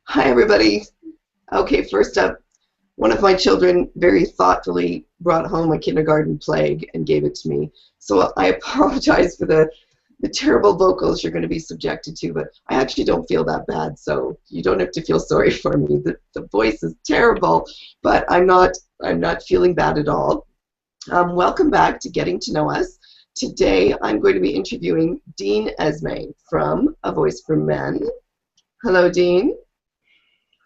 Hi, everybody. Okay, first up, one of my children very thoughtfully brought home a kindergarten plague and gave it to me. So I apologize for the terrible vocals you're going to be subjected to, but I actually don't feel that bad, so you don't have to feel sorry for me. The voice is terrible, but I'm not feeling bad at all. Welcome back to Getting to Know Us. Today I'm going to be interviewing Dean Esmay from A Voice for Men. Hello, Dean.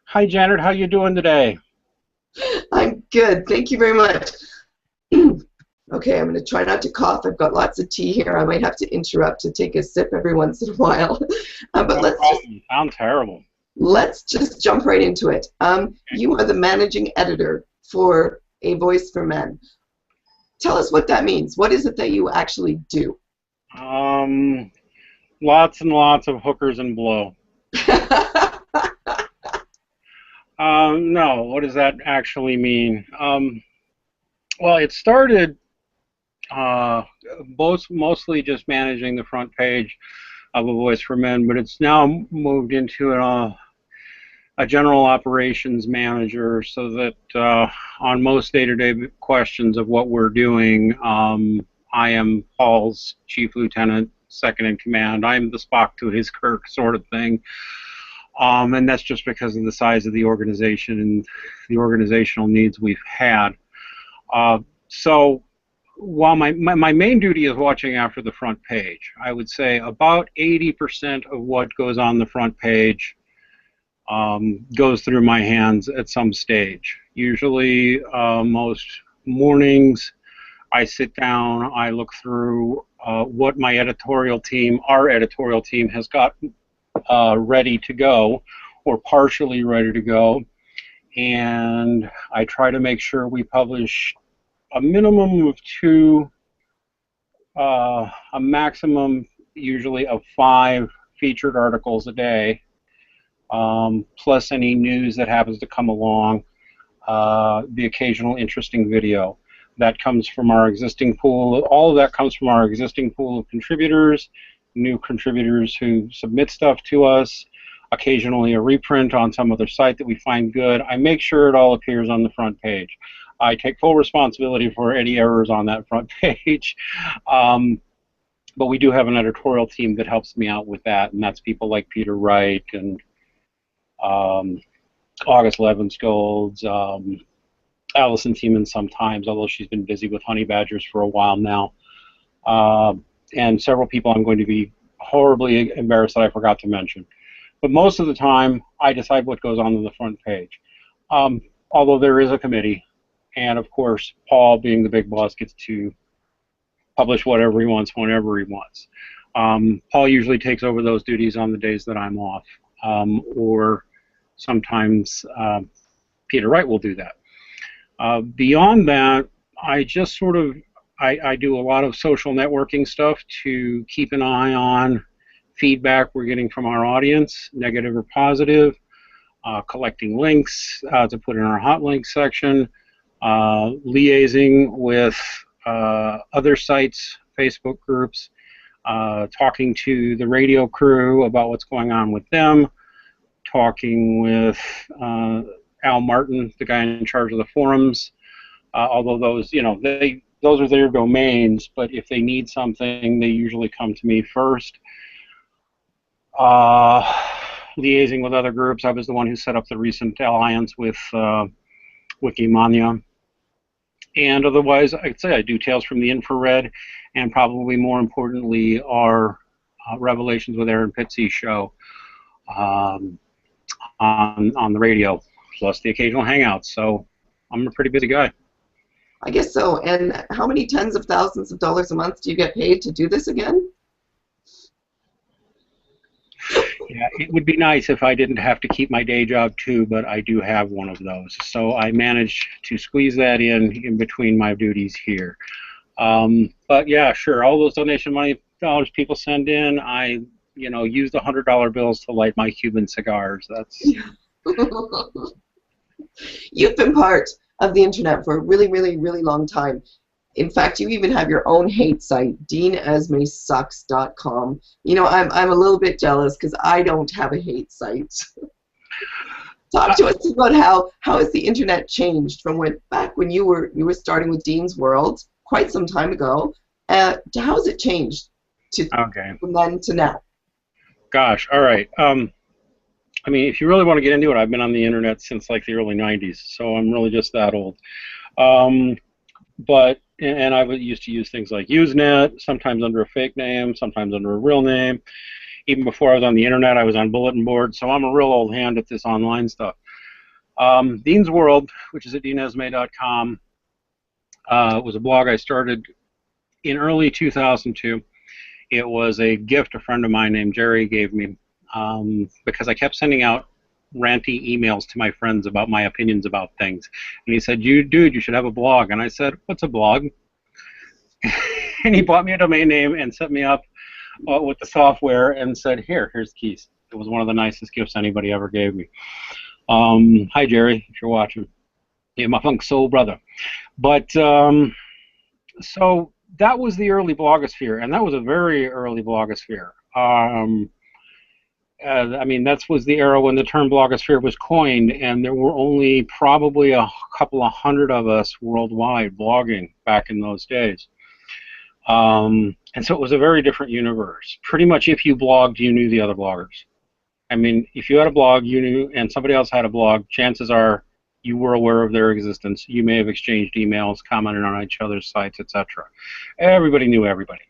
Hi, Janet. How you doing today? I'm good. Thank you very much. Okay, I'm going to try not to cough. I've got lots of tea here. I might have to interrupt to take a sip every once in a while. But Sound terrible. Let's just jump right into it. You are the managing editor for A Voice for Men. Tell us what that means. What is it that you actually do? Lots and lots of hookers and blow. No, what does that actually mean? Well, it started mostly just managing the front page of A Voice for Men, but it's now moved into a general operations manager, so that on most day-to-day questions of what we're doing, I am Paul's chief lieutenant, second in command. I'm the Spock to his Kirk sort of thing. And that's just because of the size of the organization and the organizational needs we've had. So while my main duty is watching after the front page, I would say about 80% of what goes on the front page goes through my hands at some stage. Usually most mornings I sit down, I look through what our editorial team has got ready to go, or partially ready to go, and I try to make sure we publish a minimum of 2, a maximum usually of 5 featured articles a day, plus any news that happens to come along, the occasional interesting video. That comes from our existing pool. All of that comes from our existing pool of contributors, new contributors who submit stuff to us, occasionally a reprint on some other site that we find good. I make sure it all appears on the front page. I take full responsibility for any errors on that front page. But we do have an editorial team that helps me out with that, and that's people like Peter Wright and August Levenskölds, Allison Tiemann sometimes, although she's been busy with honey badgers for a while now. And several people I'm going to be horribly embarrassed that I forgot to mention. But most of the time, I decide what goes on the front page. Although there is a committee, and of course, Paul, being the big boss, gets to publish whatever he wants, whenever he wants. Paul usually takes over those duties on the days that I'm off, or sometimes Peter Wright will do that. Beyond that, I just sort of I do a lot of social networking stuff to keep an eye on feedback we're getting from our audience, negative or positive, collecting links to put in our hot links section, liaising with other sites, Facebook groups, talking to the radio crew about what's going on with them, talking with Al Martin, the guy in charge of the forums, although those, those are their domains, but if they need something, they usually come to me first. Liaising with other groups, I was the one who set up the recent alliance with Wikimania. And otherwise, I'd say I do Tales from the Infrared, and probably more importantly, our Revelations with Aaron Pittsey's show on the radio, plus the occasional hangouts. So I'm a pretty busy guy. I guess so. And how many tens of thousands of dollars a month do you get paid to do this again? Yeah, it would be nice if I didn't have to keep my day job too, but I do have one of those. So I managed to squeeze that in between my duties here. But yeah, sure, all those donation money dollars people send in, I use the $100 bills to light my Cuban cigars. That's You've been part of the internet for a really, really, really long time. In fact, you even have your own hate site, deanesmaysucks.com. I'm a little bit jealous because I don't have a hate site. Talk to us about how has the internet changed from back when you were starting with Dean's World quite some time ago, to how has it changed from then to now? Gosh, all right. I mean, if you really want to get into it, I've been on the internet since like the early 90s, so I'm really just that old. And I used to use things like Usenet, sometimes under a fake name, sometimes under a real name. Even before I was on the internet, I was on bulletin boards, so I'm a real old hand at this online stuff. Dean's World, which is at deanesmay.com, was a blog I started in early 2002. It was a gift a friend of mine named Jerry gave me because I kept sending out ranty emails to my friends about my opinions about things. And he said, dude, you should have a blog. And I said, what's a blog? And he bought me a domain name and set me up with the software and said, here's the keys. It was one of the nicest gifts anybody ever gave me. Hi, Jerry, if you're watching. Yeah, my funk soul brother. But so that was the early blogosphere, and that was a very early blogosphere. I mean, that was the era when the term blogosphere was coined, and there were only probably a couple of hundred of us worldwide blogging back in those days. And so it was a very different universe. Pretty much if you blogged, you knew the other bloggers. I mean, if you had a blog, you knew, and somebody else had a blog, chances are you were aware of their existence. You may have exchanged emails, commented on each other's sites, etc. Everybody knew everybody.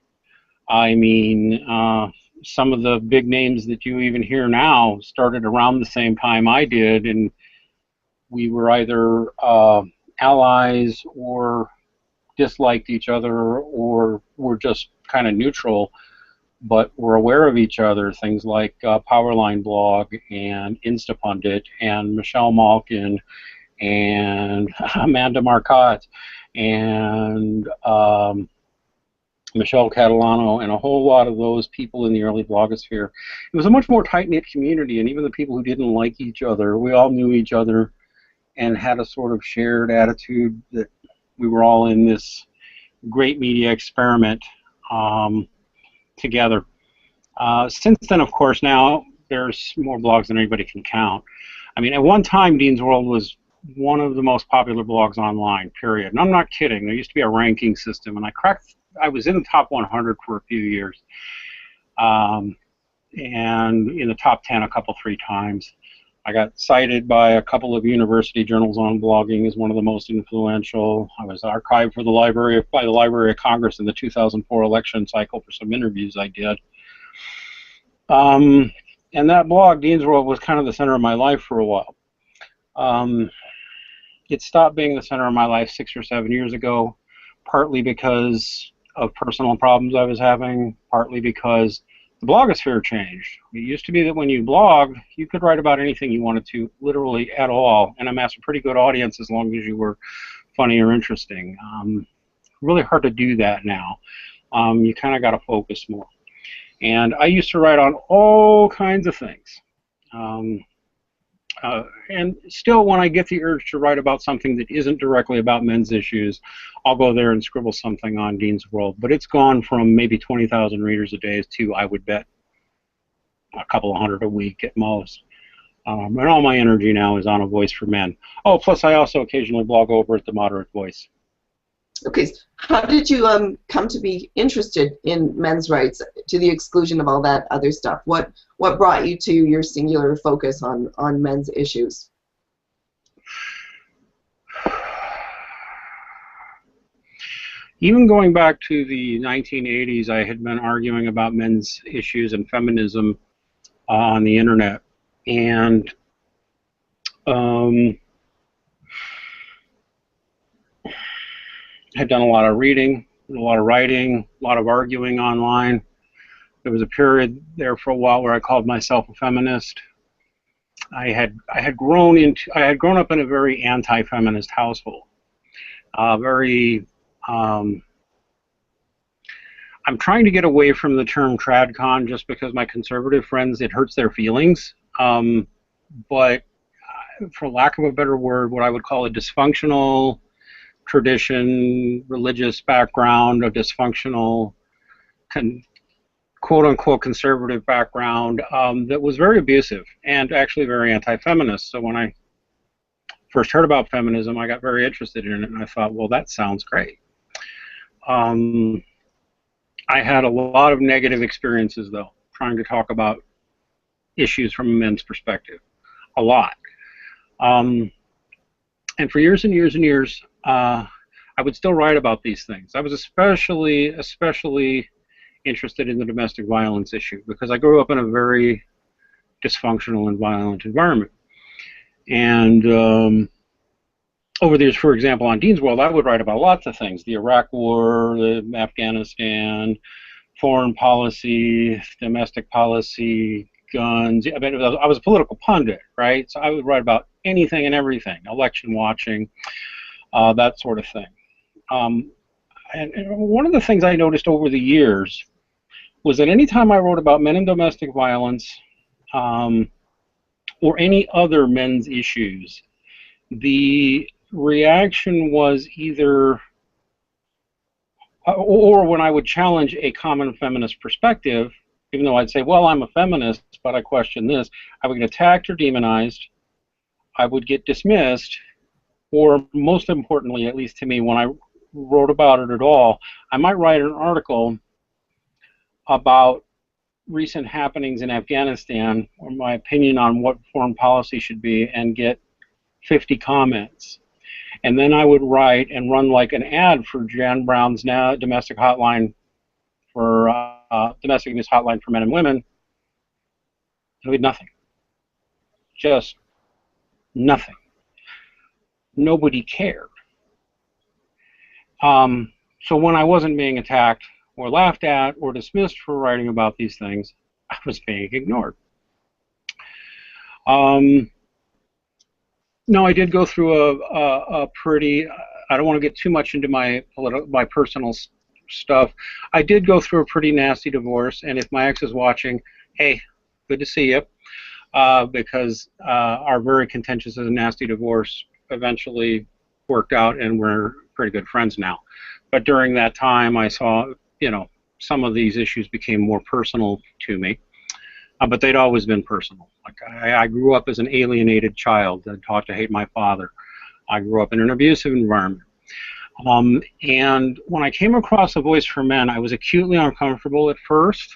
I mean, some of the big names that you even hear now started around the same time I did, and we were either allies or disliked each other or were just kind of neutral, but were aware of each other. Things like Powerline Blog and Instapundit and Michelle Malkin and Amanda Marcotte and Michelle Catalano and a whole lot of those people in the early blogosphere. It was a much more tight-knit community, and even the people who didn't like each other, we all knew each other and had a sort of shared attitude that we were all in this great media experiment together. Since then, of course, now there's more blogs than anybody can count. I mean, at one time, Dean's World was one of the most popular blogs online, period. And I'm not kidding. There used to be a ranking system, and I was in the top 100 for a few years, and in the top 10 three times. I got cited by a couple of university journals on blogging as one of the most influential. I was archived by the Library of Congress in the 2004 election cycle for some interviews I did. And that blog, Dean's World, was kind of the center of my life for a while. It stopped being the center of my life 6 or 7 years ago, partly because of personal problems I was having, partly because the blogosphere changed. It used to be that when you blogged, you could write about anything you wanted to, literally at all, and amass a pretty good audience as long as you were funny or interesting. Really hard to do that now. You kind of got to focus more. And I used to write on all kinds of things. And still, when I get the urge to write about something that isn't directly about men's issues, I'll go there and scribble something on Dean's World. But it's gone from maybe 20,000 readers a day to, I would bet, a couple of hundred a week at most. And all my energy now is on A Voice for Men. Oh, plus I also occasionally blog over at The Moderate Voice. Okay, how did you come to be interested in men's rights to the exclusion of all that other stuff? What brought you to your singular focus on men's issues? Even going back to the 1980s, I had been arguing about men's issues and feminism on the internet, and had done a lot of reading, a lot of writing, a lot of arguing online. There was a period there for a while where I called myself a feminist. I had grown up in a very anti-feminist household. I'm trying to get away from the term tradcon just because my conservative friends, it hurts their feelings. But for lack of a better word, what I would call a dysfunctional tradition, religious background, a dysfunctional quote-unquote conservative background that was very abusive and actually very anti-feminist. So when I first heard about feminism, I got very interested in it, and I thought, well, that sounds great. I had a lot of negative experiences, though, trying to talk about issues from a men's perspective. A lot. And for years and years and years, I would still write about these things. I was especially interested in the domestic violence issue because I grew up in a very dysfunctional and violent environment. And over the years, for example, on Dean's World, I would write about lots of things: the Iraq War, the Afghanistan, foreign policy, domestic policy, guns. I mean, I was a political pundit, right? So I would write about anything and everything, election watching, that sort of thing. And one of the things I noticed over the years was that anytime I wrote about men and domestic violence or any other men's issues, the reaction was either, or when I would challenge a common feminist perspective, even though I'd say, well, I'm a feminist, but I question this, I would get attacked or demonized, I would get dismissed, or most importantly, at least to me, when I wrote about it at all, I might write an article about recent happenings in Afghanistan, or my opinion on what foreign policy should be, and get 50 comments. And then I would write and run like an ad for Jan Brown's now domestic hotline for domestic abuse hotline for men and women. And we had nothing. Just nothing. Nobody cared. So when I wasn't being attacked or laughed at or dismissed for writing about these things, I was being ignored. No, I did go through a pretty, I don't want to get too much into my personal stuff. I did go through a pretty nasty divorce, and if my ex is watching, hey, good to see you, because our very contentious and nasty divorce eventually worked out, and we're pretty good friends now. But during that time, I saw, you know, some of these issues became more personal to me. But they'd always been personal. Like I grew up as an alienated child that taught to hate my father. I grew up in an abusive environment. And when I came across A Voice for Men, I was acutely uncomfortable at first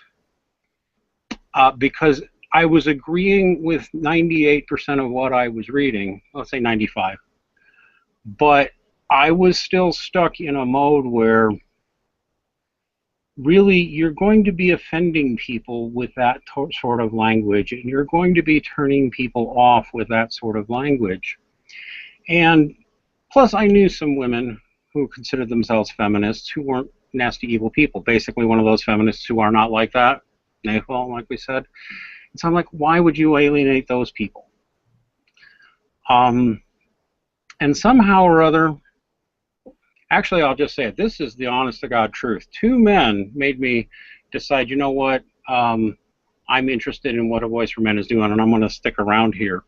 because I was agreeing with 98% of what I was reading. Let's say 95. But I was still stuck in a mode where really, you're going to be offending people with that sort of language, and you're going to be turning people off with that sort of language. And plus, I knew some women who considered themselves feminists who weren't nasty, evil people. Basically, one of those feminists who are not like that, Nahal, like we said. And so I'm like, why would you alienate those people? And somehow or other, actually, I'll just say it. This is the honest-to-God truth. Two men made me decide, you know what, I'm interested in what A Voice for Men is doing, and I'm going to stick around here.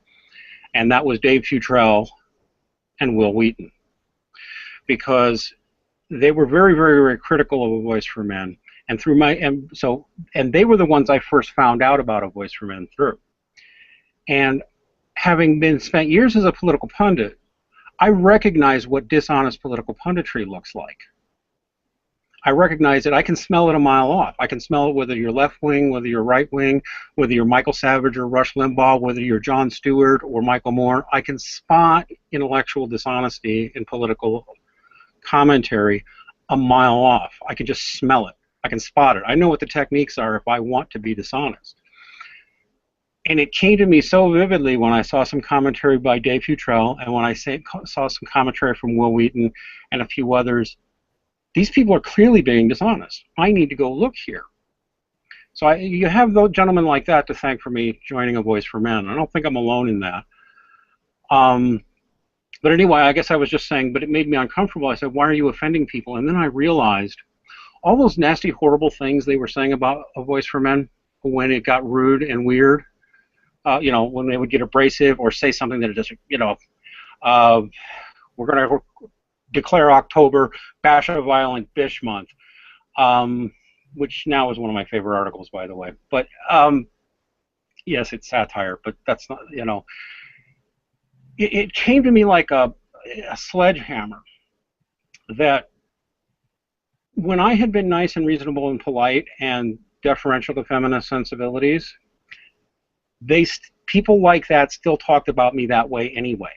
And that was Dave Futrell and Will Wheaton. Because they were very, very, very critical of A Voice for Men. And through my, and they were the ones I first found out about A Voice for Men through. And having been spent years as a political pundit, I recognize what dishonest political punditry looks like. I recognize it. I can smell it a mile off. I can smell it whether you're left wing, whether you're right wing, whether you're Michael Savage or Rush Limbaugh, whether you're Jon Stewart or Michael Moore. I can spot intellectual dishonesty in political commentary a mile off. I can just smell it. I can spot it. I know what the techniques are if I want to be dishonest. And it came to me so vividly when I saw some commentary by Dave Futrell and when I saw some commentary from Will Wheaton and a few others. These people are clearly being dishonest. I need to go look here. So you have those gentlemen like that to thank for me joining A Voice for Men. I don't think I'm alone in that. But anyway, I guess I was just saying, but it made me uncomfortable. I said, why are you offending people? And then I realized all those nasty, horrible things they were saying about A Voice for Men when it got rude and weird. You know, when they would get abrasive or say something that just, you know, we're going to declare October Bash a Violent Bitch Month. which now is one of my favorite articles, by the way. But yes, it's satire, but that's not, you know, it came to me like a sledgehammer that when I had been nice and reasonable and polite and deferential to feminist sensibilities, people like that still talked about me that way anyway.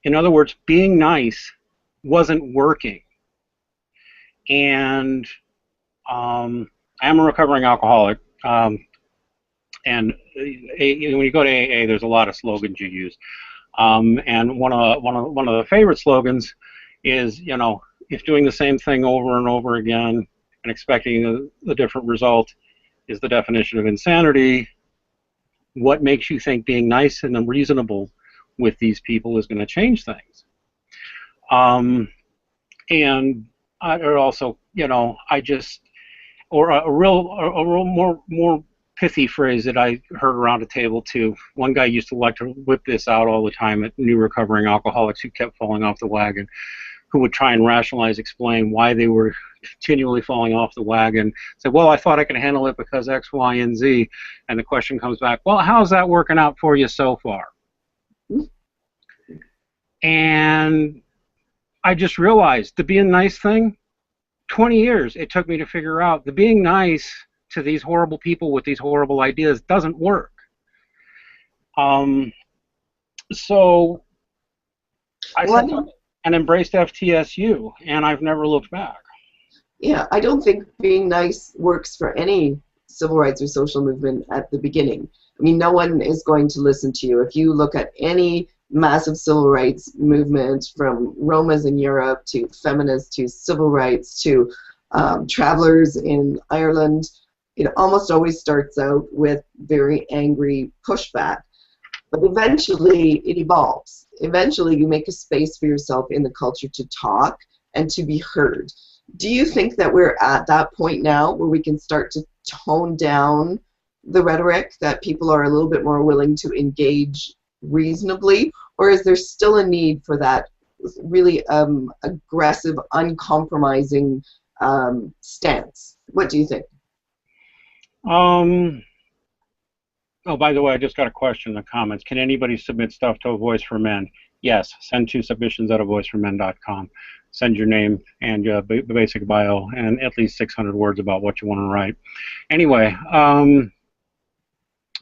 In other words, being nice wasn't working. And I'm a recovering alcoholic. And when you go to AA, there's a lot of slogans you use. And one of the favorite slogans is, you know, if doing the same thing over and over again and expecting a different result is the definition of insanity, what makes you think being nice and reasonable with these people is going to change things? And I also, you know, or a real more pithy phrase that I heard around a table too. One guy used to like to whip this out all the time at new recovering alcoholics who kept falling off the wagon, who would try and rationalize, explain why they were continually falling off the wagon. Say, well, I thought I could handle it because X, Y, and Z. And the question comes back, well, how's that working out for you so far? And I just realized the being nice thing, 20 years it took me to figure out the being nice to these horrible people with these horrible ideas doesn't work. So I said and embraced FTSU, and I've never looked back. Yeah, I don't think being nice works for any civil rights or social movement at the beginning. I mean, no one is going to listen to you. If you look at any massive civil rights movement, from Romas in Europe to feminists to civil rights to travelers in Ireland, it almost always starts out with very angry pushback. But eventually it evolves. Eventually you make a space for yourself in the culture to talk and to be heard. Do you think that we're at that point now where we can start to tone down the rhetoric, that people are a little bit more willing to engage reasonably, or is there still a need for that really aggressive, uncompromising stance? What do you think? Oh, by the way, I just got a question in the comments. Can anybody submit stuff to A Voice for Men? Yes. Send to submissions@avoiceformen.com. Send your name and your basic bio and at least 600 words about what you want to write. Anyway,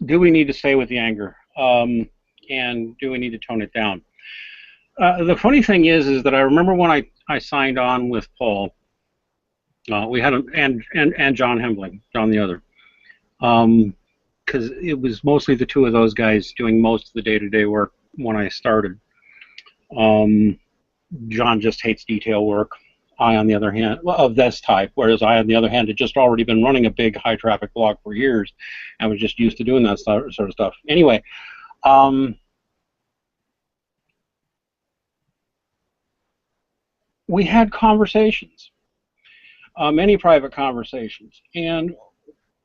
do we need to stay with the anger? And do we need to tone it down? The funny thing is that I remember when I signed on with Paul, we had and John Hembling, John the other, because it was mostly the two of those guys doing most of the day-to-day work when I started. John just hates detail work. I, on the other hand, of this type, whereas I, on the other hand, had just already been running a big high-traffic blog for years and was just used to doing that sort of stuff. Anyway, we had conversations, many private conversations, and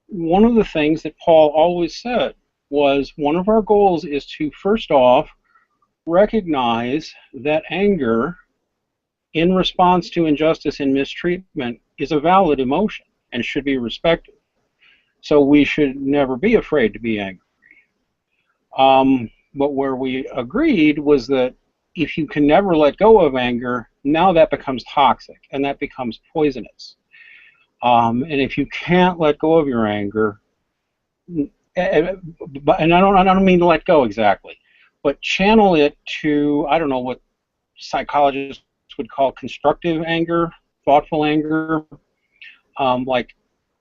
one of the things that Paul always said was one of our goals is to, first off, recognize that anger in response to injustice and mistreatment is a valid emotion and should be respected. So we should never be afraid to be angry. But where we agreed was that if you can never let go of anger, now that becomes toxic and that becomes poisonous. And if you can't let go of your anger, and I don't mean to let go exactly, but channel it to, I don't know what psychologists would call constructive anger, thoughtful anger, like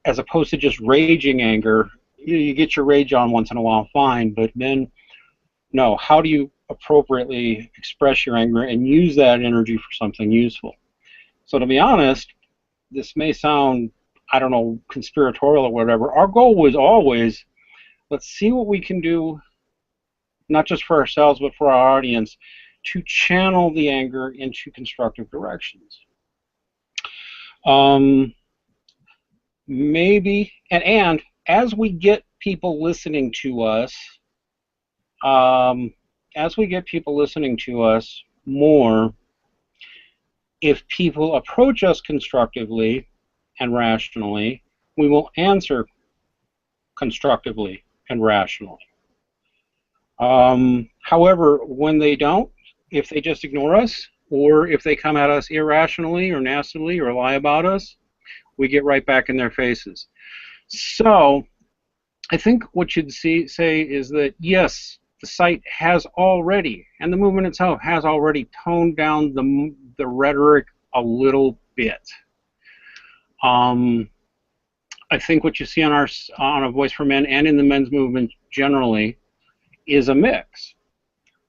as opposed to just raging anger. You get your rage on once in a while, fine, but then, no, how do you appropriately express your anger and use that energy for something useful? So to be honest, this may sound, I don't know, conspiratorial or whatever. Our goal was always, let's see what we can do, not just for ourselves, but for our audience, to channel the anger into constructive directions. Maybe, and as we get people listening to us, more, if people approach us constructively and rationally, we will answer constructively and rationally. However, when they don't, if they just ignore us, or if they come at us irrationally or nastily or lie about us, we get right back in their faces. So I think what you'd say is that, yes, the site has already, and the movement itself has already toned down the rhetoric a little bit. I think what you see on A Voice for Men and in the men's movement generally is a mix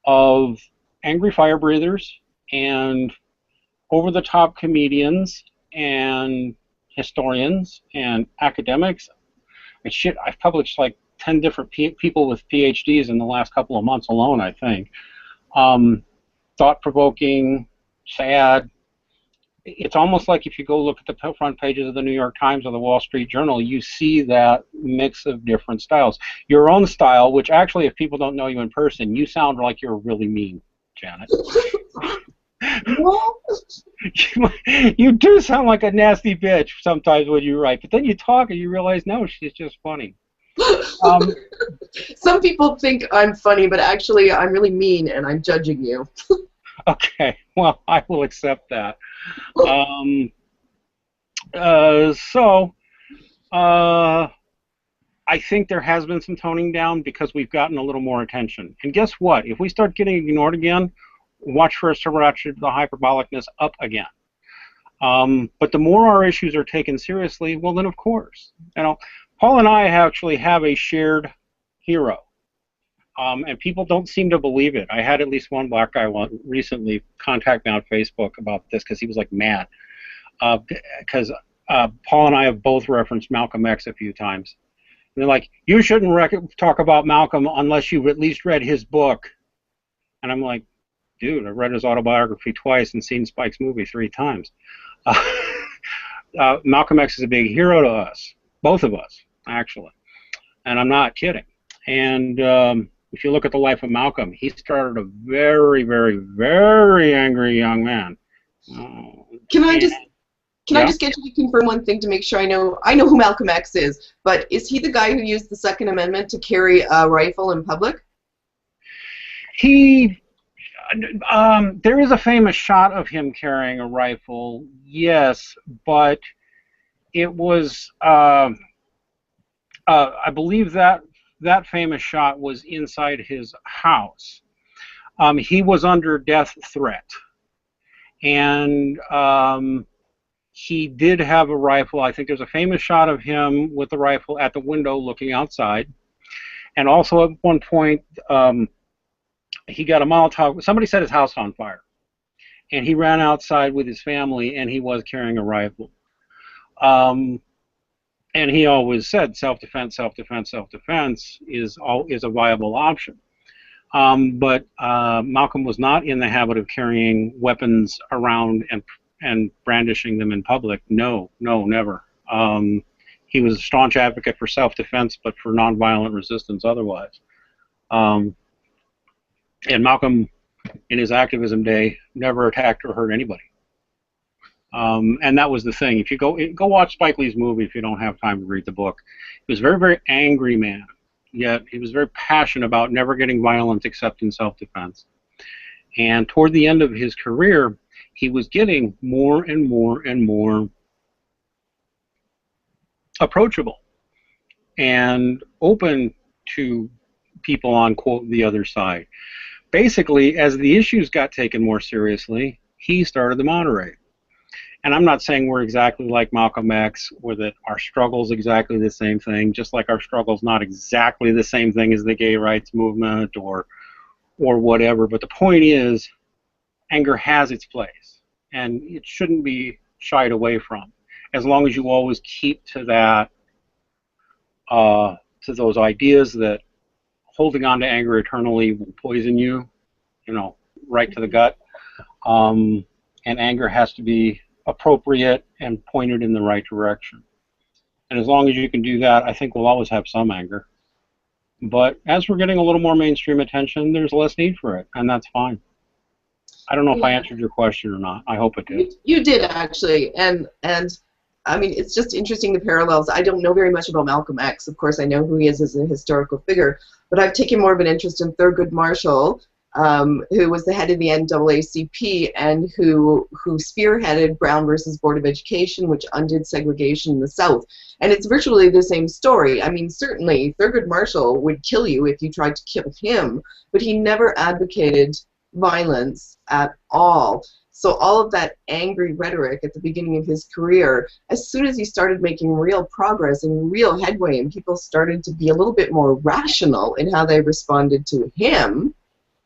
of angry fire breathers and over-the-top comedians and historians and academics. And shit, I've published like 10 different people with PhDs in the last couple of months alone, I think. Thought-provoking, sad. It's almost like if you go look at the front pages of the New York Times or the Wall Street Journal, you see that mix of different styles. Your own style, which actually, if people don't know you in person, you sound like you're really mean, Janet. You do sound like a nasty bitch sometimes when you write, but then you talk and you realize, no, she's just funny. Some people think I'm funny, but actually I'm really mean and I'm judging you. Okay, well, I will accept that. I think there has been some toning down because we've gotten a little more attention. And guess what? If we start getting ignored again, watch for us to ratchet the hyperbolicness up again. But the more our issues are taken seriously, well, then of course. You know, Paul and I actually have a shared hero. And people don't seem to believe it. I had at least one black guy recently contact me on Facebook about this because he was like mad. Because Paul and I have both referenced Malcolm X a few times. And they're like, you shouldn't talk about Malcolm unless you've at least read his book. And I'm like, dude, I've read his autobiography twice and seen Spike's movie 3 times. Malcolm X is a big hero to us, both of us, actually. And I'm not kidding. And if you look at the life of Malcolm, he started a very, very, very angry young man. Can I just get you to confirm one thing to make sure I know who Malcolm X is, but is he the guy who used the Second Amendment to carry a rifle in public? There is a famous shot of him carrying a rifle, yes, but it was, I believe that famous shot was inside his house. He was under death threat, and he did have a rifle. I think there's a famous shot of him with the rifle at the window looking outside, and also at one point he got a Molotov. Somebody set his house on fire, and he ran outside with his family, and he was carrying a rifle. And he always said self-defense, self-defense, self-defense is a viable option. But Malcolm was not in the habit of carrying weapons around and brandishing them in public. No, never. He was a staunch advocate for self-defense, but for nonviolent resistance otherwise. And Malcolm, in his activism day, never attacked or hurt anybody. And that was the thing. If you go watch Spike Lee's movie if you don't have time to read the book. He was a very, very angry man, yet he was very passionate about never getting violent except in self-defense. And toward the end of his career, he was getting more and more and more approachable and open to people on, quote, the other side. Basically, as the issues got taken more seriously, he started to moderate. And I'm not saying we're exactly like Malcolm X, or that our struggle's exactly the same thing, just like our struggle's not exactly the same thing as the gay rights movement or whatever. But the point is, anger has its place, and it shouldn't be shied away from, as long as you always keep to that, to those ideas that holding on to anger eternally will poison you, right to the gut. And anger has to be appropriate and pointed in the right direction. And as long as you can do that, I think we'll always have some anger. But as we're getting a little more mainstream attention, there's less need for it, and that's fine. I don't know if I answered your question or not. I hope it did. You did, actually. And I mean, it's just interesting, the parallels. I don't know very much about Malcolm X. Of course, I know who he is as a historical figure, but I've taken more of an interest in Thurgood Marshall, who was the head of the NAACP and who spearheaded Brown versus Board of Education, which undid segregation in the South. And it's virtually the same story. I mean, certainly Thurgood Marshall would kill you if you tried to kill him, but he never advocated violence at all. So all of that angry rhetoric at the beginning of his career, as soon as he started making real progress and real headway, and people started to be a little bit more rational in how they responded to him,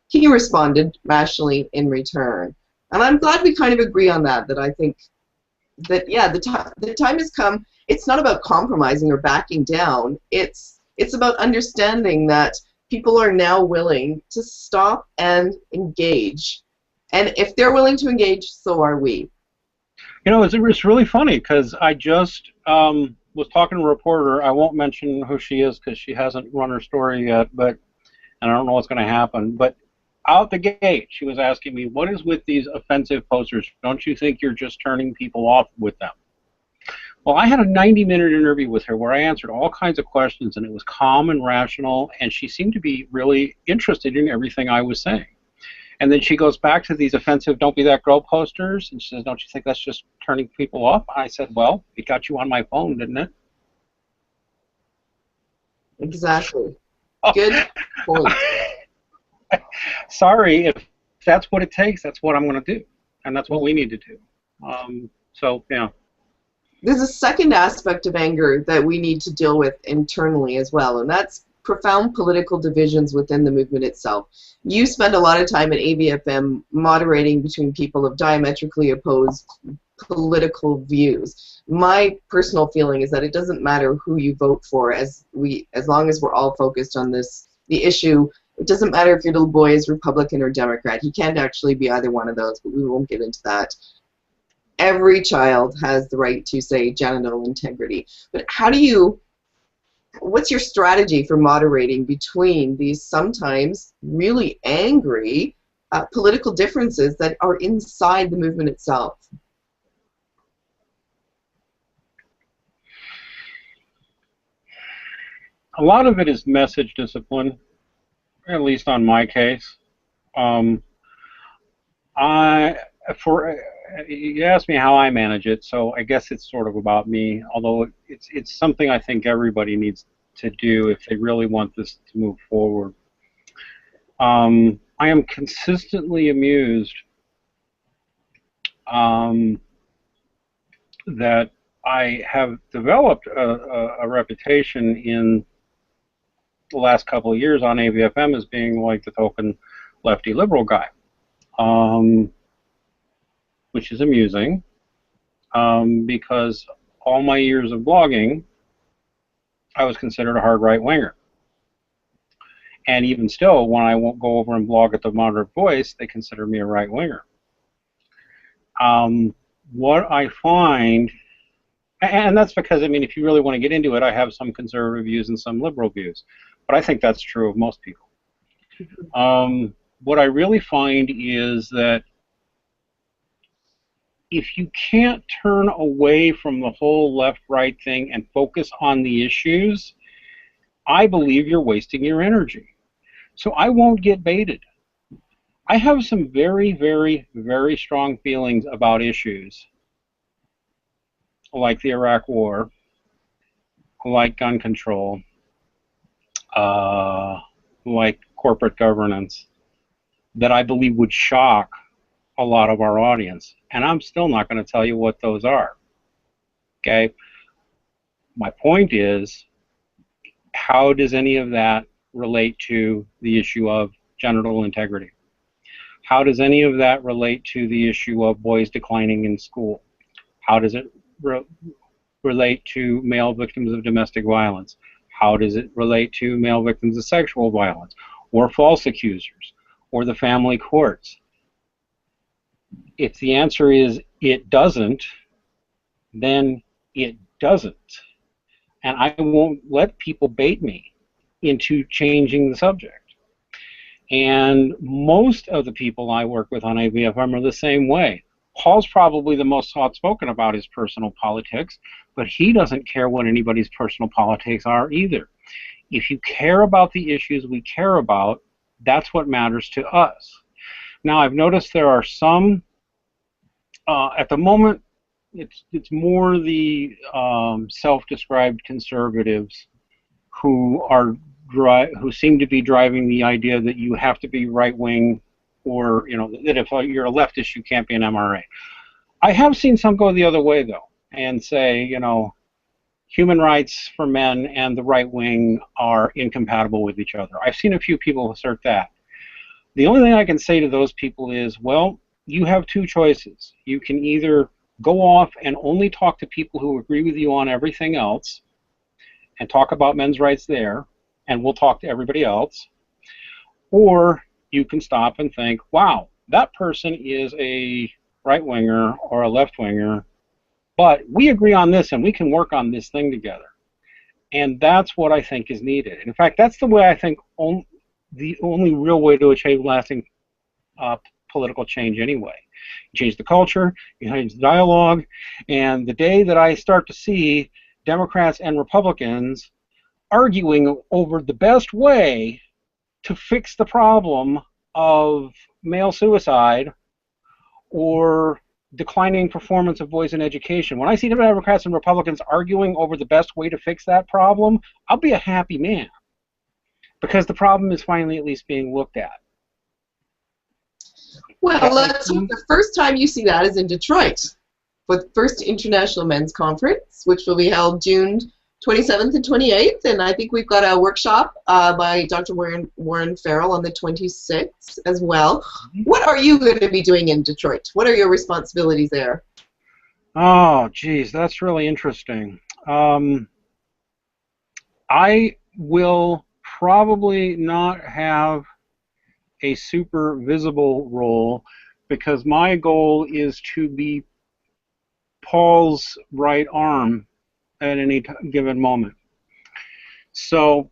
he responded rationally in return. And I'm glad we kind of agree on that, that I think that, yeah, the time has come. It's not about compromising or backing down. It's about understanding that people are now willing to stop and engage. And if they're willing to engage, so are we. You know, it's really funny because I just was talking to a reporter. I won't mention who she is because she hasn't run her story yet, and I don't know what's going to happen. But out the gate, she was asking me, what is with these offensive posters? Don't you think you're just turning people off with them? Well, I had a 90-minute interview with her where I answered all kinds of questions, and it was calm and rational, and she seemed to be really interested in everything I was saying. And then she goes back to these offensive "Don't Be That Girl" posters, and she says, don't you think that's just turning people off? I said, well, it got you on my phone, didn't it? Exactly. Good point. Sorry, if that's what it takes, that's what I'm going to do. And that's what we need to do. So, yeah. There's a second aspect of anger that we need to deal with internally as well, and that's profound political divisions within the movement itself. You spend a lot of time at AVfM moderating between people of diametrically opposed political views. My personal feeling is that it doesn't matter who you vote for, as long as we're all focused on the issue. It doesn't matter if your little boy is Republican or Democrat. He can't actually be either one of those, but we won't get into that. Every child has the right to, say, genital integrity. But what's your strategy for moderating between these sometimes really angry political differences that are inside the movement itself? A lot of it is message discipline, at least on my case. You asked me how I manage it, so I guess it's sort of about me, although it's something I think everybody needs to do if they really want this to move forward. I am consistently amused that I have developed a reputation in the last couple of years on AVfM as being like the token lefty liberal guy. Which is amusing, because all my years of blogging, I was considered a hard right-winger. And even still, when I won't go over and blog at the Moderate Voice, they consider me a right-winger. What I find, and that's because, I mean, if you really want to get into it, I have some conservative views and some liberal views. But I think that's true of most people. What I really find is that if you can't turn away from the whole left-right thing and focus on the issues, I believe you're wasting your energy. So I won't get baited. I have some very, very, very strong feelings about issues like the Iraq War, like gun control, like corporate governance, that I believe would shock a lot of our audience, and I'm still not going to tell you what those are. Okay? My point is, how does any of that relate to the issue of genital integrity? How does any of that relate to the issue of boys declining in school? How does it relate to male victims of domestic violence? How does it relate to male victims of sexual violence, or false accusers, or the family courts? If the answer is it doesn't, then it doesn't. And I won't let people bait me into changing the subject. And most of the people I work with on AVfM are the same way. Paul's probably the most outspoken about his personal politics, but he doesn't care what anybody's personal politics are either. If you care about the issues we care about, that's what matters to us. Now, I've noticed there are some, at the moment, it's more the self-described conservatives who seem to be driving the idea that you have to be right-wing, or that if you're a leftist you can't be an MRA. I have seen some go the other way though, and say human rights for men and the right wing are incompatible with each other. I've seen a few people assert that. The only thing I can say to those people is, well, you have two choices. You can either go off and only talk to people who agree with you on everything else and talk about men's rights there, and we'll talk to everybody else, or you can stop and think, wow, that person is a right-winger or a left-winger, but we agree on this and we can work on this thing together. And that's what I think is needed. In fact, that's the way I think the only real way to achieve lasting political change anyway. You change the culture, you change the dialogue, and the day that I start to see Democrats and Republicans arguing over the best way to fix the problem of male suicide or declining performance of boys in education, when I see Democrats and Republicans arguing over the best way to fix that problem, I'll be a happy man, because the problem is finally at least being looked at. Well, let's hope the first time you see that is in Detroit for the first International Men's Conference, which will be held June 27th and 28th, and I think we've got a workshop by Dr. Warren Farrell on the 26th as well. What are you going to be doing in Detroit? What are your responsibilities there? Oh, geez, that's really interesting. I will probably not have a super visible role, because my goal is to be Paul's right arm at any given moment. So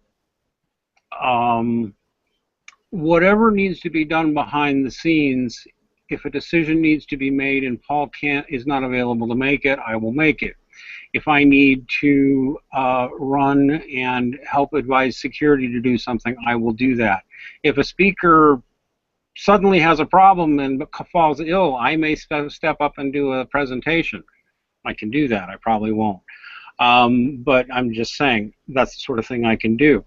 whatever needs to be done behind the scenes, if a decision needs to be made and Paul is not available to make it, I will make it. If I need to run and help advise security to do something, I will do that. If a speaker suddenly has a problem and falls ill, I may step up and do a presentation. I can do that. I probably won't. But I'm just saying that's the sort of thing I can do.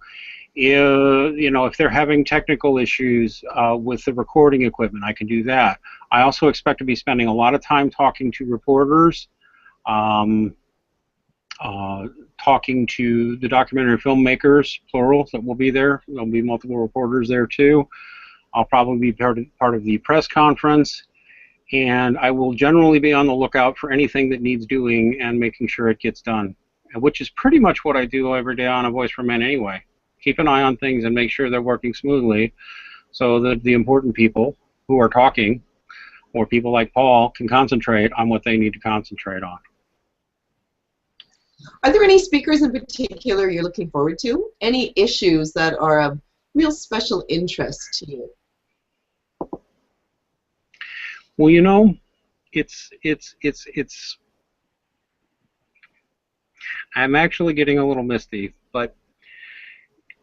If they're having technical issues with the recording equipment, I can do that. I also expect to be spending a lot of time talking to reporters, talking to the documentary filmmakers, plural, that will be there. There'll be multiple reporters there too. I'll probably be part of the press conference, and I will generally be on the lookout for anything that needs doing and making sure it gets done, which is pretty much what I do every day on A Voice for Men anyway. Keep an eye on things and make sure they're working smoothly so that the important people who are talking, or people like Paul, can concentrate on what they need to concentrate on. Are there any speakers in particular you're looking forward to? Any issues that are of real special interest to you? Well, I'm actually getting a little misty, but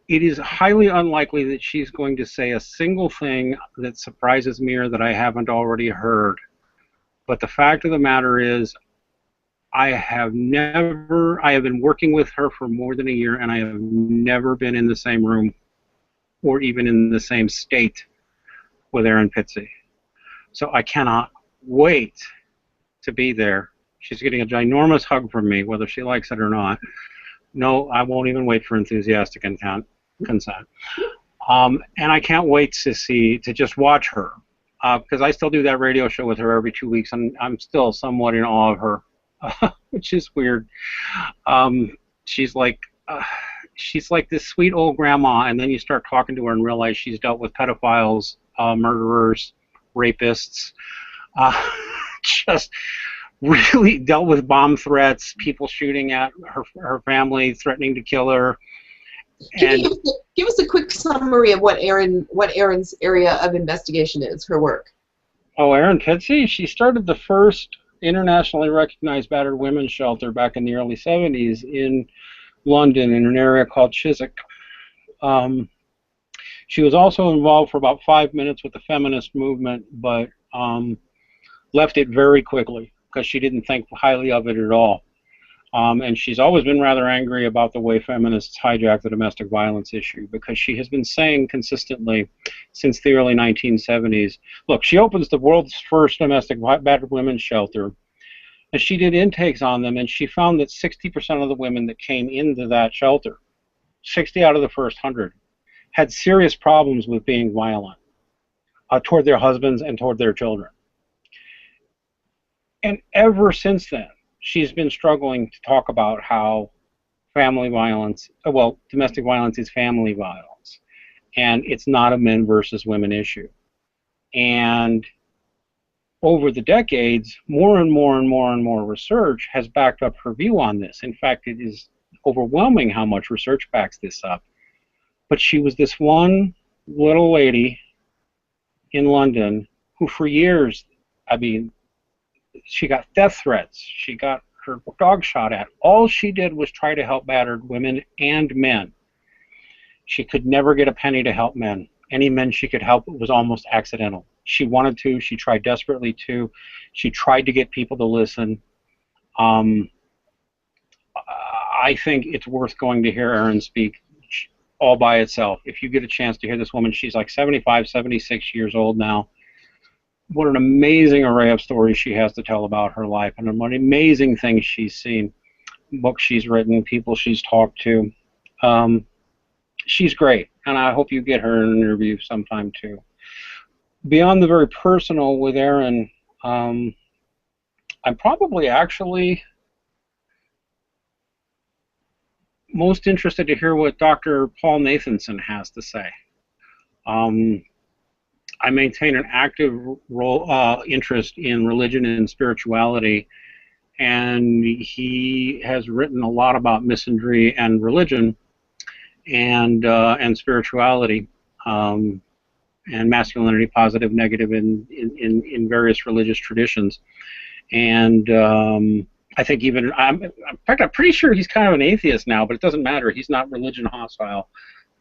it is highly unlikely that she's going to say a single thing that surprises me or that I haven't already heard. But the fact of the matter is, I have been working with her for more than a year, and I have never been in the same room or even in the same state with Erin Pizzey. So I cannot wait to be there. She's getting a ginormous hug from me, whether she likes it or not. No, I won't even wait for enthusiastic consent. And I can't wait to just watch her, because I still do that radio show with her every 2 weeks, and I'm still somewhat in awe of her, which is weird. She's like this sweet old grandma, and then you start talking to her and realize she's dealt with pedophiles, murderers, rapists, just really dealt with bomb threats, people shooting at her family, threatening to kill her. Give us a quick summary of what Erin's area of investigation is, her work. Oh, Erin Pitsey, she started the first internationally recognized battered women's shelter back in the early 70s in London in an area called Chiswick. She was also involved for about 5 minutes with the feminist movement, but left it very quickly because she didn't think highly of it at all. And she's always been rather angry about the way feminists hijack the domestic violence issue, because she has been saying consistently since the early 1970s, look, she opens the world's first domestic battered women's shelter, and she did intakes on them, and she found that 60% of the women that came into that shelter, 60 out of the first 100, had serious problems with being violent toward their husbands and toward their children. And ever since then, she's been struggling to talk about how family violence, well, domestic violence is family violence, and it's not a men versus women issue. And over the decades, more and more and more and more research has backed up her view on this. In fact, it is overwhelming how much research backs this up. But she was this one little lady in London who for years, I mean, she got death threats. She got her dog shot at. All she did was try to help battered women and men. She could never get a penny to help men. Any men she could help was almost accidental. She wanted to. She tried desperately to. She tried to get people to listen. I think it's worth going to hear Erin speak all by itself. If you get a chance to hear this woman, she's like 75, 76 years old now. What an amazing array of stories she has to tell about her life, and what amazing things she's seen, books she's written, people she's talked to. She's great, and I hope you get her in an interview sometime too. Beyond the very personal with Erin, I'm probably actually most interested to hear what Dr. Paul Nathanson has to say. I maintain an active interest in religion and spirituality, and he has written a lot about misandry and religion and spirituality and masculinity, positive, negative in various religious traditions. And I think even, in fact, I'm pretty sure he's kind of an atheist now, but it doesn't matter. He's not religion hostile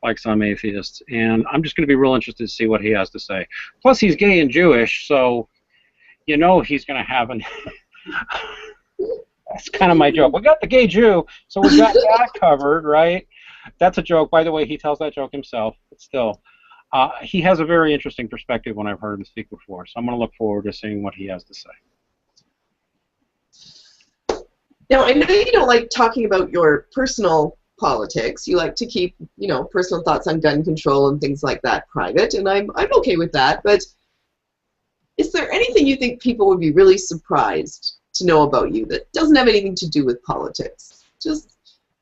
like some atheists, and I'm just going to be real interested to see what he has to say. Plus, he's gay and Jewish, so you know he's going to have an... That's kind of my joke. We got the gay Jew, so we got that covered, right? That's a joke. By the way, he tells that joke himself, but still. He has a very interesting perspective when I've heard him speak before, so I'm going to look forward to seeing what he has to say. Now, I know you don't like talking about your personal politics. You like to keep, you know, personal thoughts on gun control and things like that private, and I'm okay with that. But is there anything you think people would be really surprised to know about you that doesn't have anything to do with politics? Just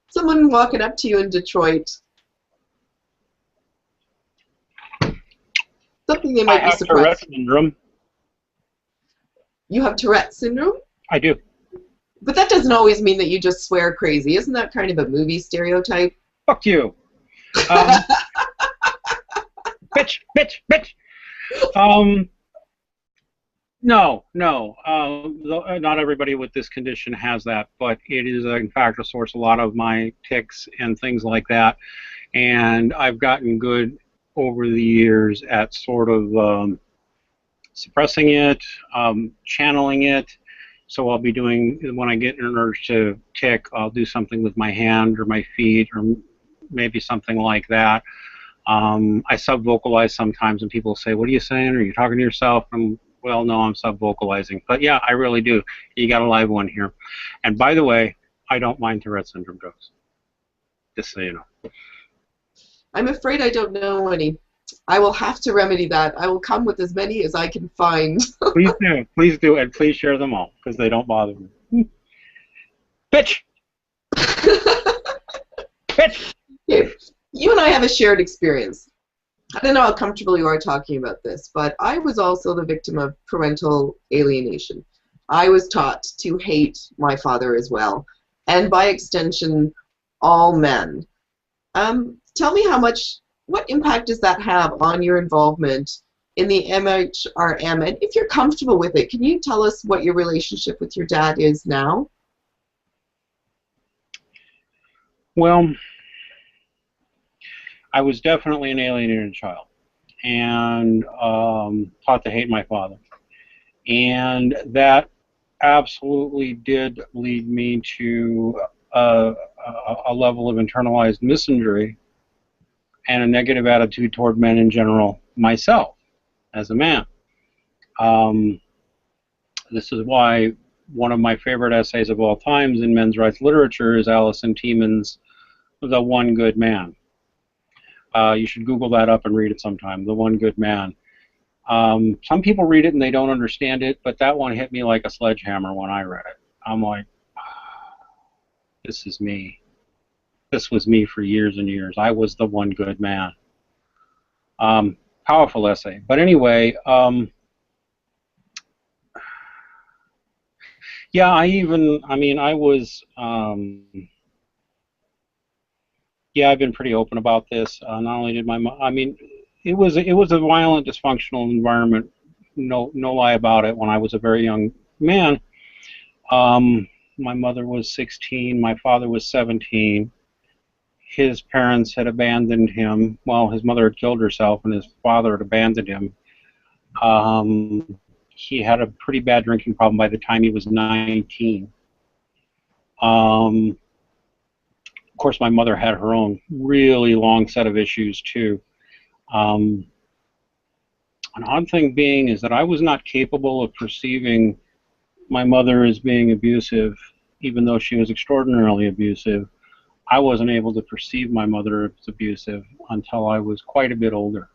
someone walking up to you in Detroit, something they might be surprised. I have Tourette's syndrome. You have Tourette's syndrome? I do. But that doesn't always mean that you just swear crazy. Isn't that kind of a movie stereotype? Fuck you. Bitch, bitch, bitch. No. Not everybody with this condition has that, but it is, in fact, a source of a lot of my tics and things like that. And I've gotten good over the years at sort of suppressing it, channeling it. So I'll be doing, when I get an urge to tick, I'll do something with my hand or my feet or maybe something like that. I sub-vocalize sometimes, and people say, what are you saying? Are you talking to yourself? Well, no, I'm sub-vocalizing. But yeah, I really do. You got a live one here. And by the way, I don't mind Tourette's syndrome jokes. Just so you know. I'm afraid I don't know any. I will have to remedy that. I will come with as many as I can find. Please do, and please share them all, because they don't bother me. Bitch! Bitch! Okay. You and I have a shared experience. I don't know how comfortable you are talking about this, but I was also the victim of parental alienation. I was taught to hate my father as well, and by extension, all men. Tell me what impact does that have on your involvement in the MHRM. And if you're comfortable with it, can you tell us what your relationship with your dad is now? Well, I was definitely an alienated child and taught to hate my father. And that absolutely did lead me to a level of internalized misanthropy and a negative attitude toward men in general myself as a man. This is why one of my favorite essays of all times in men's rights literature is Alison Tieman's The One Good Man. You should Google that up and read it sometime, The One Good Man. Some people read it and they don't understand it, but that one hit me like a sledgehammer when I read it. I'm like, this is me. This was me for years and years. I was the one good man. Powerful essay. But anyway, yeah, yeah, I've been pretty open about this. Not only did it was a violent, dysfunctional environment. No lie about it. When I was a very young man, my mother was 16, my father was 17. His parents had abandoned him. Well, his mother had killed herself, and his father had abandoned him. He had a pretty bad drinking problem by the time he was 19. Of course, my mother had her own really long set of issues, too. An odd thing being is that I was not capable of perceiving my mother as being abusive, even though she was extraordinarily abusive. I wasn't able to perceive my mother as abusive until I was quite a bit older.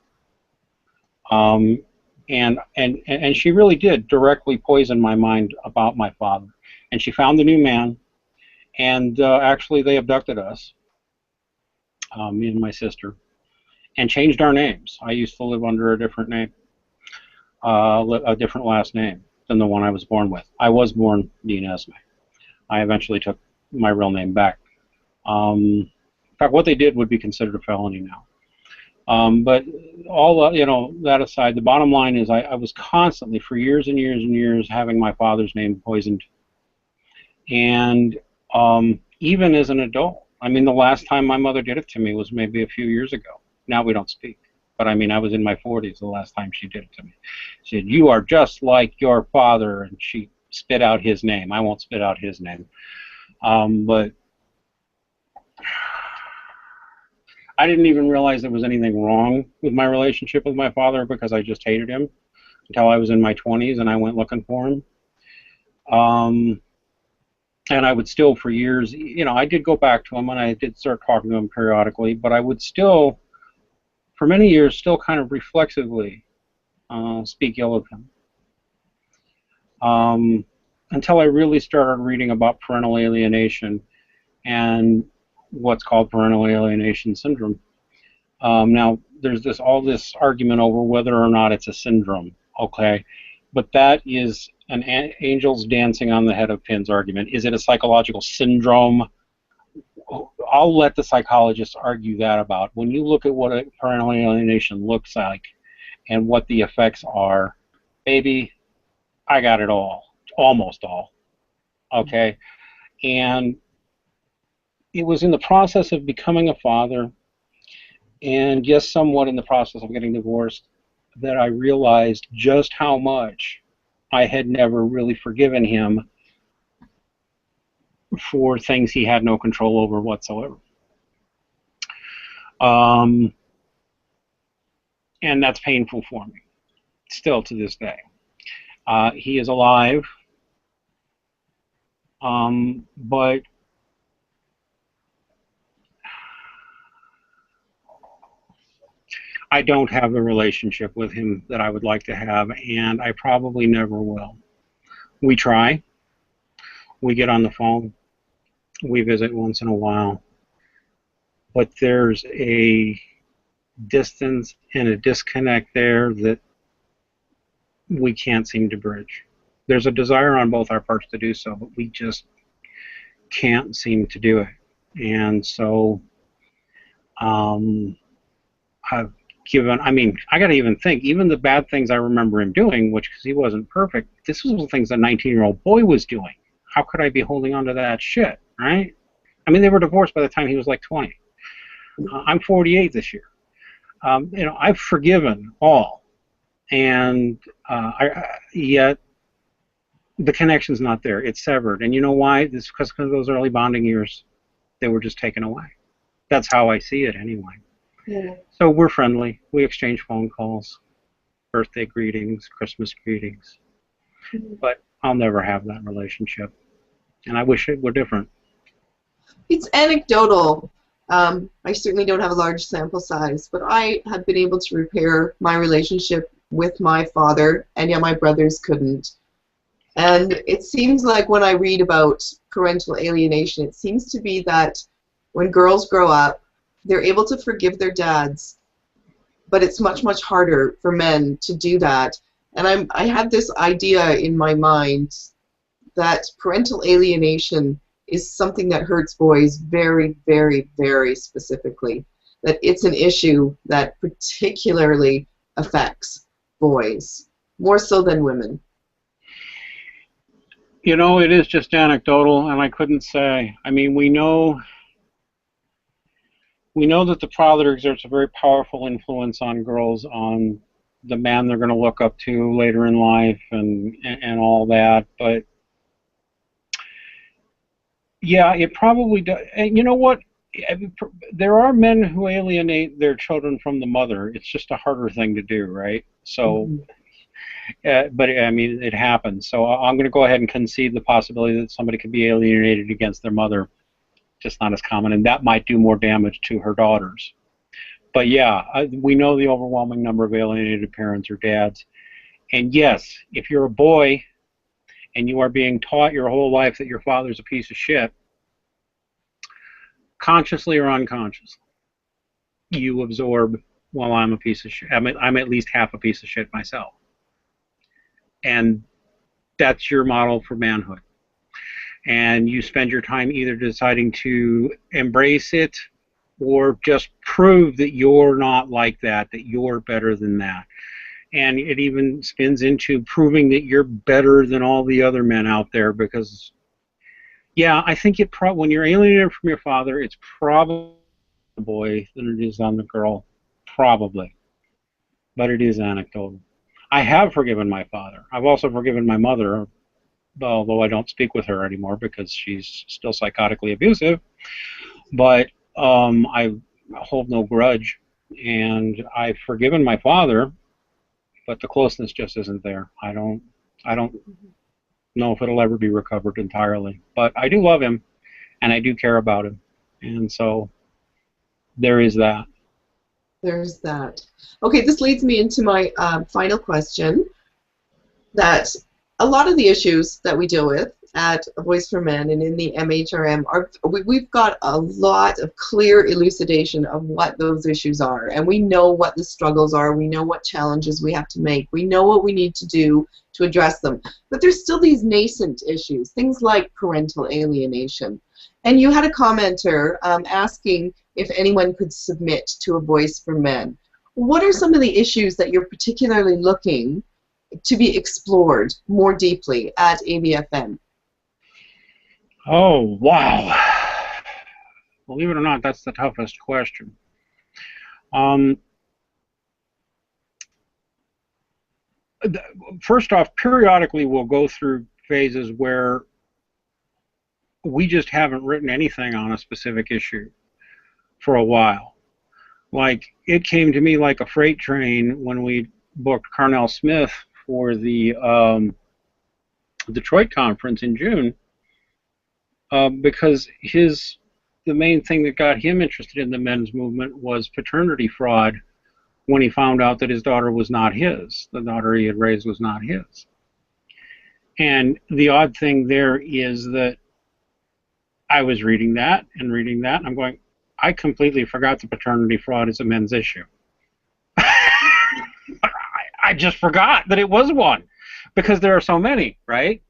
And she really did directly poison my mind about my father. And she found the new man, and actually they abducted us, me and my sister, and changed our names. I used to live under a different name, a different last name than the one I was born with. I was born Dean Esmay. I eventually took my real name back. In fact, what they did would be considered a felony now. But all that aside, the bottom line is I was constantly, for years and years and years, having my father's name poisoned. And even as an adult, I mean, the last time my mother did it to me was maybe a few years ago. Now we don't speak. But I mean, I was in my 40s the last time she did it to me. She said, "You are just like your father," and she spit out his name. I won't spit out his name. But I didn't even realize there was anything wrong with my relationship with my father because I just hated him until I was in my 20s and I went looking for him. And I would still, for years, I did go back to him and I did start talking to him periodically, but I would still, for many years, still kind of reflexively speak ill of him. Until I really started reading about parental alienation and what's called parental alienation syndrome. Now, there's all this argument over whether or not it's a syndrome, okay? But that is an angels dancing on the head of pins argument. Is it a psychological syndrome? I'll let the psychologists argue that about. When you look at what a parental alienation looks like and what the effects are, baby, I got it all, almost all, okay? And it was in the process of becoming a father and just somewhat in the process of getting divorced that I realized just how much I had never really forgiven him for things he had no control over whatsoever. And that's painful for me, still to this day. He is alive, but I don't have the relationship with him that I would like to have, and I probably never will. We try. We get on the phone. We visit once in a while. But there's a distance and a disconnect there that we can't seem to bridge. There's a desire on both our parts to do so, but we just can't seem to do it. And so given, I mean, I got to even think, even the bad things I remember him doing, which, because he wasn't perfect, this was the things a 19-year-old boy was doing. How could I be holding on to that shit, right? I mean, they were divorced by the time he was like 20. I'm 48 this year. You know, I've forgiven all, and yet the connection's not there. It's severed. And you know why? It's because of those early bonding years. They were just taken away. That's how I see it anyway. Yeah. So we're friendly. We exchange phone calls, birthday greetings, Christmas greetings. But I'll never have that relationship. And I wish it were different. It's anecdotal. I certainly don't have a large sample size, but I have been able to repair my relationship with my father, and yet my brothers couldn't. And it seems like when I read about parental alienation, it seems to be that when girls grow up, they're able to forgive their dads, but it's much, much harder for men to do that. And I had this idea in my mind that parental alienation is something that hurts boys very, very, very specifically. That it's an issue that particularly affects boys, more so than women. You know, it is just anecdotal, and I couldn't say. I mean, we know that the father exerts a very powerful influence on girls, on the man they're going to look up to later in life, and all that. But yeah, it probably does. And you know what? There are men who alienate their children from the mother. It's just a harder thing to do, right? So. But I mean, it happens. So I'm going to go ahead and concede the possibility that somebody could be alienated against their mother. Just not as common, and that might do more damage to her daughters. But yeah, we know the overwhelming number of alienated parents or dads. And yes, if you're a boy and you are being taught your whole life that your father's a piece of shit, consciously or unconsciously, you absorb, well, I'm a piece of shit. I'm at least half a piece of shit myself. And that's your model for manhood. And you spend your time either deciding to embrace it or just prove that you're not like that, that you're better than that. And it even spins into proving that you're better than all the other men out there, because, yeah, I think when you're alienated from your father, it's probably the boy than it is on the girl, probably. But it is anecdotal. I have forgiven my father. I've also forgiven my mother, although I don't speak with her anymore because she's still psychotically abusive. But I hold no grudge, and I've forgiven my father, but the closeness just isn't there. I don't know if it'll ever be recovered entirely. But I do love him, and I do care about him, and so there is that. There's that. Okay, this leads me into my final question, that a lot of the issues that we deal with at A Voice for Men and in the MHRM, we've got a lot of clear elucidation of what those issues are, and we know what the struggles are, we know what challenges we have to make, we know what we need to do to address them. But there's still these nascent issues, things like parental alienation. And you had a commenter asking if anyone could submit to A Voice for Men. What are some of the issues that you're particularly looking to be explored more deeply at AVfM? Oh, wow. Believe it or not, that's the toughest question. First off, periodically we'll go through phases where we just haven't written anything on a specific issue for a while. Like, it came to me like a freight train when we booked Carnell Smith for the Detroit conference in June, because the main thing that got him interested in the men's movement was paternity fraud when he found out that his daughter was not his. The daughter he had raised was not his. And the odd thing there is that I was reading that, and I'm going, I completely forgot that paternity fraud is a men's issue. I just forgot that it was one, because there are so many, right?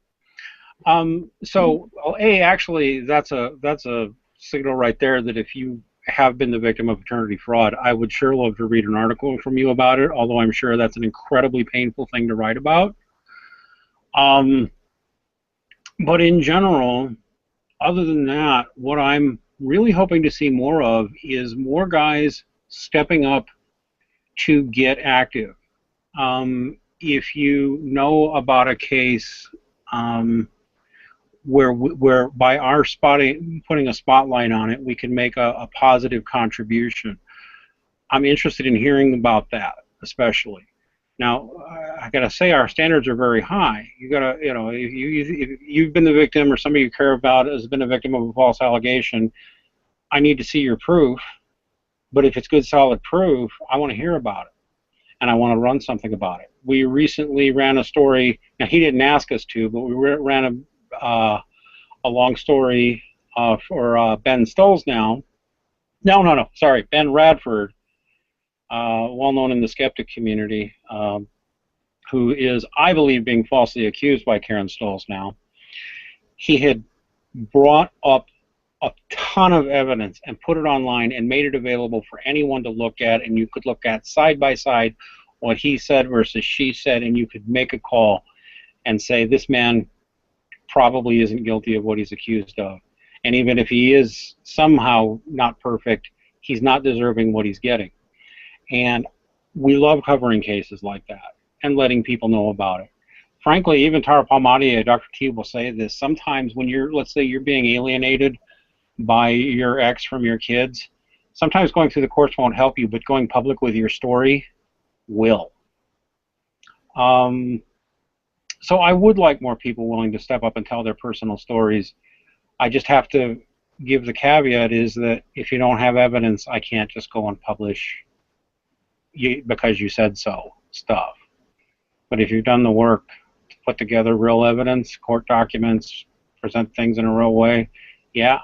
So, actually, that's a signal right there that if you have been the victim of paternity fraud, I would sure love to read an article from you about it, although I'm sure that's an incredibly painful thing to write about. But in general, other than that, what I'm really hoping to see more of is more guys stepping up to get active. If you know about a case where by our putting a spotlight on it, we can make a positive contribution, I'm interested in hearing about that, especially. Now, I gotta say, our standards are very high. You gotta, you know, if you've been the victim or somebody you care about has been a victim of a false allegation, I need to see your proof. But if it's good, solid proof, I want to hear about it, and I want to run something about it. We recently ran a story. Now, he didn't ask us to, but we ran a long story for Ben Stolznow. Sorry, Ben Radford, well known in the skeptic community, who is, I believe, being falsely accused by Karen Stolznow. He had brought up a ton of evidence and put it online and made it available for anyone to look at, and you could look at side by side what he said versus she said, and you could make a call and say this man probably isn't guilty of what he's accused of. And even if he is somehow not perfect, he's not deserving what he's getting. And we love covering cases like that and letting people know about it. Frankly, even Tara Palmatier, Dr. T, will say this. Sometimes when you're, let's say you're being alienated by your ex from your kids, sometimes going through the courts won't help you, but going public with your story will. So I would like more people willing to step up and tell their personal stories. I just have to give the caveat is that if you don't have evidence, I can't just go and publish because you said so stuff. But if you've done the work to put together real evidence, court documents, present things in a real way, yeah,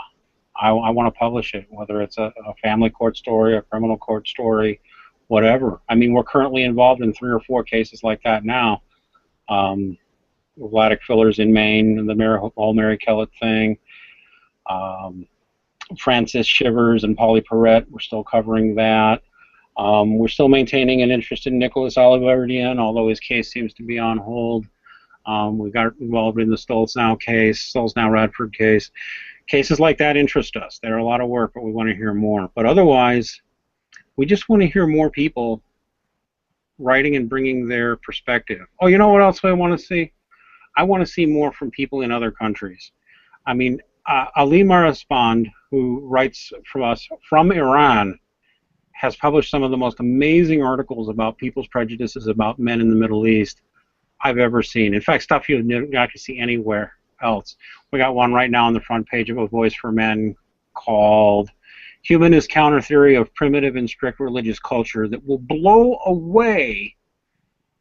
I want to publish it, whether it's a family court story, a criminal court story, whatever. I mean, we're currently involved in 3 or 4 cases like that now. Vladic fillers in Maine, and the whole Mary Kellett thing. Francis Shivers and Polly Perrette, we're still covering that. We're still maintaining an interest in Nicholas Oliverdian, although his case seems to be on hold. We got involved in the Stolznow-Radford case. Cases like that interest us. They're a lot of work, but we want to hear more. But otherwise, we just want to hear more people writing and bringing their perspective. Oh, you know what else I want to see? I want to see more from people in other countries. I mean, Ali Maraspand, who writes from us from Iran, has published some of the most amazing articles about people's prejudices about men in the Middle East I've ever seen. In fact, stuff you're not going to see anywhere else. We got one right now on the front page of A Voice for Men called Humanist Counter Theory of Primitive and Strict Religious Culture that will blow away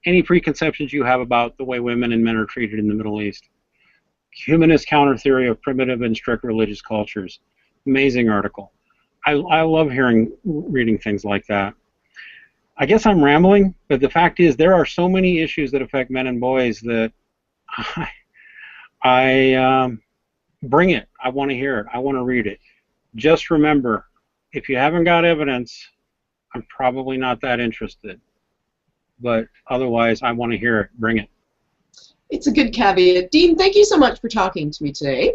any preconceptions you have about the way women and men are treated in the Middle East. Humanist Counter Theory of Primitive and Strict Religious Cultures. Amazing article. I love reading things like that. I guess I'm rambling, but the fact is there are so many issues that affect men and boys that I bring it. I want to hear it. I want to read it. Just remember, if you haven't got evidence, I'm probably not that interested. But otherwise, I want to hear it. Bring it. It's a good caveat. Dean, thank you so much for talking to me today.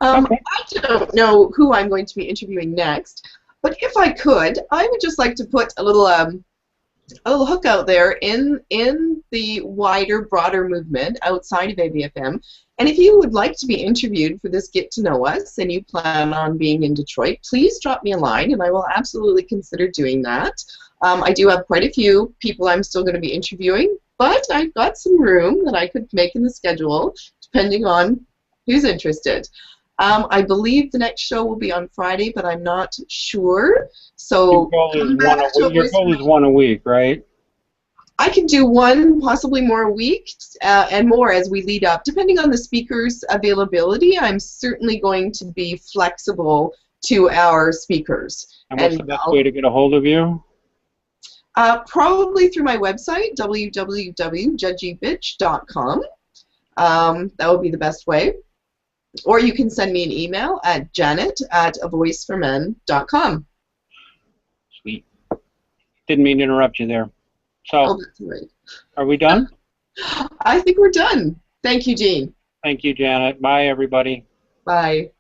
Okay. I don't know who I'm going to be interviewing next, but if I could, I would just like to put a little hook out there in the wider, broader movement outside of AVfM. And if you would like to be interviewed for this Get to Know Us and you plan on being in Detroit, please drop me a line and I will absolutely consider doing that. I do have quite a few people I'm still going to be interviewing, but I've got some room that I could make in the schedule depending on who's interested. I believe the next show will be on Friday, but I'm not sure. So your goal is one a week, right? I can do one, possibly more a week, and more as we lead up. Depending on the speaker's availability, I'm certainly going to be flexible to our speakers. And what's the best way to get a hold of you? Probably through my website, www.JudgyBitch.com. That would be the best way. Or you can send me an email at janet@avoiceformen.com. didn't mean to interrupt you there. Oh, So, that's right. are we done? I think we're done. Thank you, Jean. Thank you, Janet. Bye, everybody. Bye.